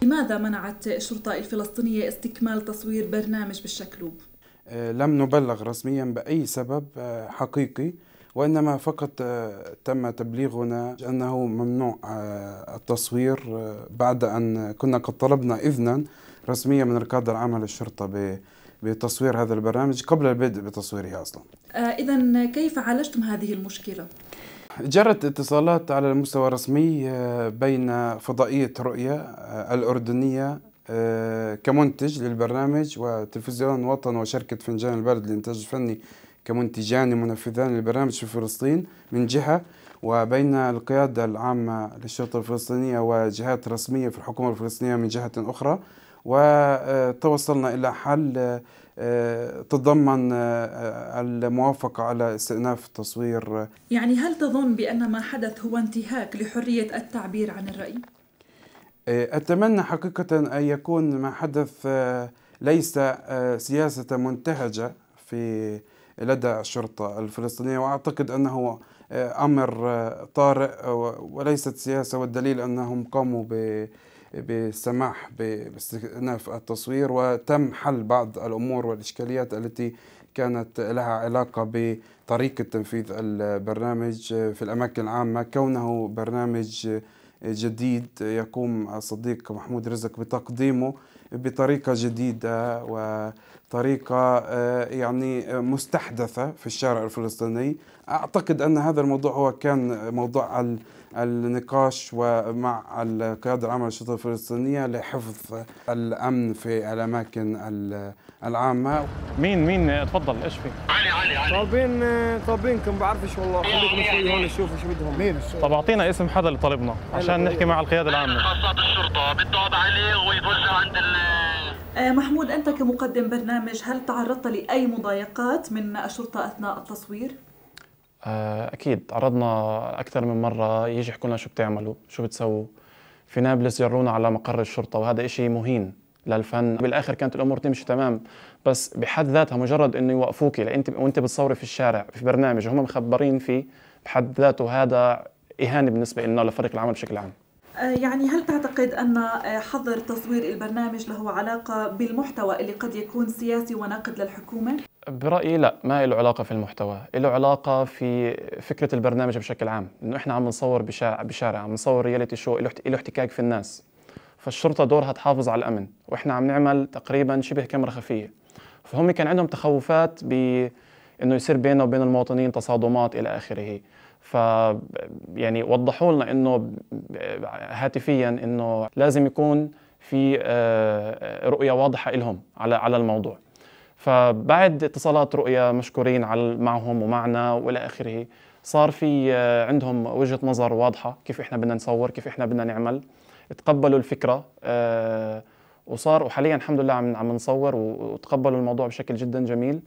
لماذا منعت الشرطة الفلسطينية استكمال تصوير برنامج بالشكلوب؟ لم نبلغ رسميا بأي سبب حقيقي، وإنما فقط تم تبليغنا أنه ممنوع التصوير بعد أن كنا قد طلبنا إذنا رسميا من القيادة العامة للشرطة بتصوير هذا البرنامج قبل البدء بتصويره أصلا. إذن كيف عالجتم هذه المشكلة؟ جرت اتصالات على المستوى الرسمي بين فضائية رؤيا الأردنية كمنتج للبرنامج، وتلفزيون وطن وشركة فنجان البرد للإنتاج الفني كمنتجان ومنفذان للبرنامج في فلسطين من جهة، وبين القيادة العامة للشرطة الفلسطينية وجهات رسمية في الحكومة الفلسطينية من جهة أخرى، وتوصلنا إلى حل تضمن الموافقة على استئناف التصوير. يعني هل تظن بأن ما حدث هو انتهاك لحرية التعبير عن الرأي؟ أتمنى حقيقة أن يكون ما حدث ليس سياسة منتهجة في لدى الشرطة الفلسطينية، وأعتقد أنه أمر طارئ وليست سياسة، والدليل أنهم قاموا بالسماح باستئناف التصوير، وتم حل بعض الأمور والإشكاليات التي كانت لها علاقة بطريقة تنفيذ البرنامج في الأماكن العامة، كونه برنامج جديد يقوم الصديق محمود رزق بتقديمه بطريقة جديدة وطريقة يعني مستحدثة في الشارع الفلسطيني. أعتقد أن هذا الموضوع هو كان موضوع النقاش ومع القيادة العامة للشرطة الفلسطينية لحفظ الأمن في الأماكن العامة. مين تفضل ايش في؟ طالبينكم بعرفش والله، خليكم شوي هون نشوفوا شو بدهم. مين الشرطة؟ طب اعطينا اسم حدا اللي طالبنا عشان نحكي مع القيادة العامة. خاصات الشرطة بده عليه ويتوجه عند محمود، أنت كمقدم برنامج هل تعرضت لأي مضايقات من الشرطة أثناء التصوير؟ أكيد تعرضنا أكثر من مرة، يجي يحكوا لنا شو بتعملوا شو بتسووا، في نابلس جرونا على مقر الشرطة، وهذا إشي مهين للفن. بالآخر كانت الأمور تمشي تمام، بس بحد ذاتها مجرد إنه يوقفوكي وأنت بتصوري في الشارع في برنامج وهم مخبرين فيه، بحد ذاته هذا إهانة بالنسبة لنا لفريق العمل بشكل عام. يعني هل تعتقد أن حظر تصوير البرنامج له علاقة بالمحتوى اللي قد يكون سياسي وناقد للحكومة؟ برأيي لا، ما له علاقة في المحتوى، له علاقة في فكرة البرنامج بشكل عام، إنه إحنا عم نصور بشارع، عم نصور رياليتي شو له احتكاك في الناس، فالشرطة دورها تحافظ على الأمن، وإحنا عم نعمل تقريبا شبه كاميرا خفية، فهم كان عندهم تخوفات بإنه يصير بيننا وبين المواطنين تصادمات إلى آخره. ف يعني وضحوا لنا إنه هاتفيا إنه لازم يكون في رؤية واضحة لهم على الموضوع. فبعد اتصالات رؤيا مشكورين معهم ومعنا والى اخره، صار في عندهم وجهة نظر واضحة كيف احنا بدنا نصور، كيف احنا بدنا نعمل، تقبلوا الفكرة وحاليا الحمد لله عم نصور وتقبلوا الموضوع بشكل جدا جميل.